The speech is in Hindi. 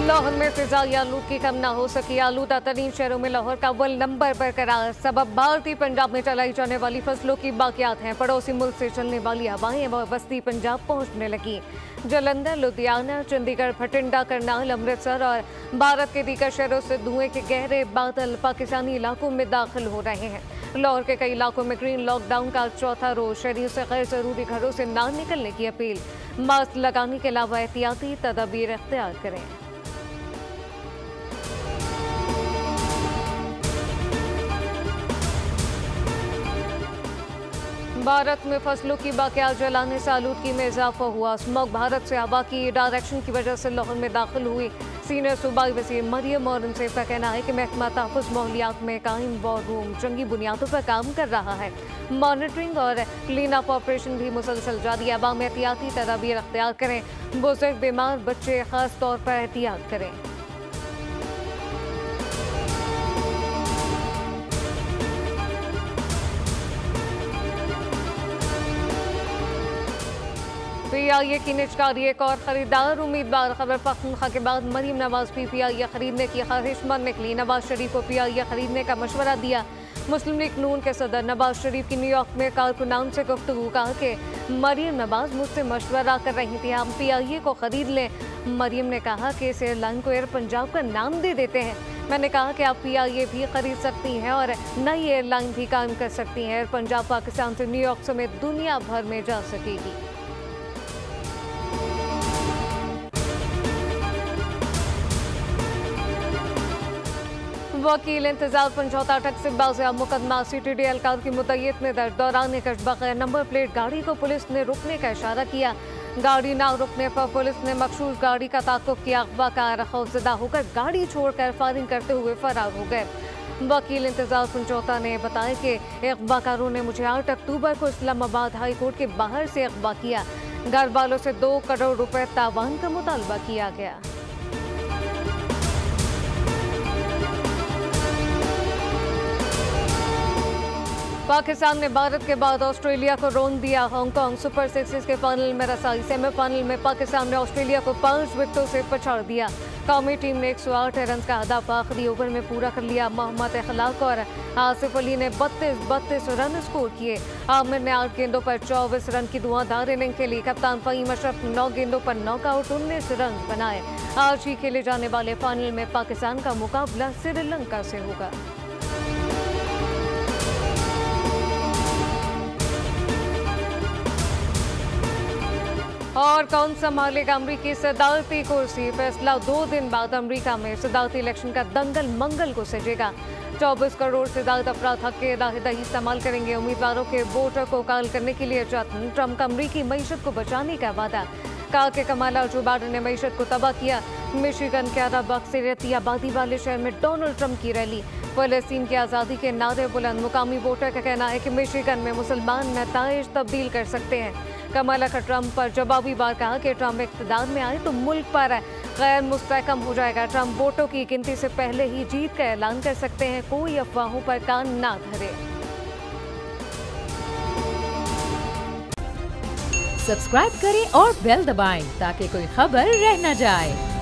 लाहौर में फिजाई आलूद की कम न हो सकी। आलूदा तरीन शहरों में लाहौर का अव्वल नंबर पर करार। सबब भारतीय पंजाब में चलाई जाने वाली फसलों की बाकियात हैं। पड़ोसी मुल्क से चलने वाली हवाएं व वस्ती पंजाब पहुंचने लगी। जलंधर, लुधियाना, चंडीगढ़, भटिंडा, करनाल, अमृतसर और भारत के दीगर शहरों से धुएं के गहरे बादल पाकिस्तानी इलाकों में दाखिल हो रहे हैं। लाहौर के कई इलाकों में ग्रीन लॉकडाउन का चौथा रोज। शहरियों से गैर जरूरी घरों से ना निकलने की अपील। मास्क लगाने के अलावा एहतियाती तदबीर इख्तियार करें। भारत में फसलों की बाकियात जलाने से आलूदगी में इजाफा हुआ। स्मॉग भारत से हवा की डायरेक्शन की वजह से लाहौर में दाखिल हुई। सीनियर सूबाई वज़ीर मरियम और इंसेफ का कहना है कि महकमा तहफ़्फ़ुज़ माहौलियात में कायम वॉर रूम जंगी बुनियादों पर काम कर रहा है। मॉनिटरिंग और क्लीन अप ऑपरेशन भी मुसलसल जारी है। अवाम एहतियाती तदाबीर अख्तियार करें। बुजुर्ग, बीमार, बच्चे खास तौर पर एहतियात करें। PIA की निजकारी एक और खरीदार उम्मीदवार। खबर पख्तूनख्वा के बाद मरीम नवाज भी PIA खरीदने की ख्वाहिशमंद निकली। नवाज शरीफ को PIA खरीदने का मशवरा दिया। मुस्लिम लीग नून के सदर नवाज शरीफ की न्यूयॉर्क में कारकुनान से गुफ्तगू। कहा कि मरीम नवाज मुझसे मशवरा कर रही थी, हम PIA को खरीद लें। मरीम ने कहा कि इस एयरलाइन को एयर पंजाब का नाम दे देते हैं। मैंने कहा कि आप PIA भी खरीद सकती हैं और नई एयरलाइन भी कायम कर सकती हैं। एयर पंजाब पाकिस्तान से न्यूयॉर्क समेत दुनिया भर में जा सकेगी। वकील इंतजार समझौता अटक से बाज़ियाब मुकदमा। CTD एहलकार की मुद्दईयत में दर्ज। दौरान कश बगैर नंबर प्लेट गाड़ी को पुलिस ने रुकने का इशारा किया। गाड़ी ना रुकने पर पुलिस ने मखसूस गाड़ी का ताक़ुब किया। अगवाकार खौफजदा होकर गाड़ी छोड़कर फायरिंग करते हुए फरार हो गए। वकील इंतजार समझौता ने बताया कि अगवाकारों ने मुझे 8 अक्टूबर को इस्लामाबाद हाई कोर्ट के बाहर से अगवा किया। घर वालों से 2 करोड़ रुपए तावान का मुतालबा किया गया। पाकिस्तान ने भारत के बाद ऑस्ट्रेलिया को रौंद दिया। हांगकांग सुपर सिक्स के फाइनल में रसाई। सेमीफाइनल में पाकिस्तान ने ऑस्ट्रेलिया को 5 विकेटों से पछाड़ दिया। कौमी टीम ने 108 रन का हदफ आखिरी ओवर में पूरा कर लिया। मोहम्मद अखलाक और आसिफ अली ने 32 रन स्कोर किए। आमिर ने 8 गेंदों पर 24 रन की धुआंधार इनिंग खेली। कप्तान फ़हीम अशरफ 9 गेंदों पर नॉकआउट 19 रन बनाए। आज ही खेले जाने वाले फाइनल में पाकिस्तान का मुकाबला श्रीलंका से होगा। और कौन संभालेगा अमरीकी सदारती कुर्सी? फैसला 2 दिन बाद अमरीका में सदारती इलेक्शन का दंगल मंगल को सजेगा। 24 करोड़ से ज्यादा अफराद हक के दही इस्तेमाल करेंगे। उम्मीदवारों के वोटर को कायल करने के लिए जत्न। ट्रंप का अमरीकी मईशत को बचाने का वादा। कहा कि कमाला जो बाइडेन ने मईशत को तबाह किया। मिशिगन के अरब अक्सरियती आबादी वाले शहर में डोनाल्ड ट्रंप की रैली। फलस्तीन की आज़ादी के नारे बुलंद। मुकामी वोटर का कहना है कि मिशिगन में मुसलमान नताइज तब्दील कर सकते हैं। कमाला का ट्रंप पर जवाबी वार। कहा कि ट्रंप इक़्तिदार में आए तो मुल्क पर गैर मुस्तहकम हो जाएगा। ट्रंप वोटों की गिनती से पहले ही जीत का ऐलान कर सकते हैं। कोई अफवाहों पर कान ना धरे। सब्सक्राइब करें और बेल दबाएं ताकि कोई खबर रह न जाए।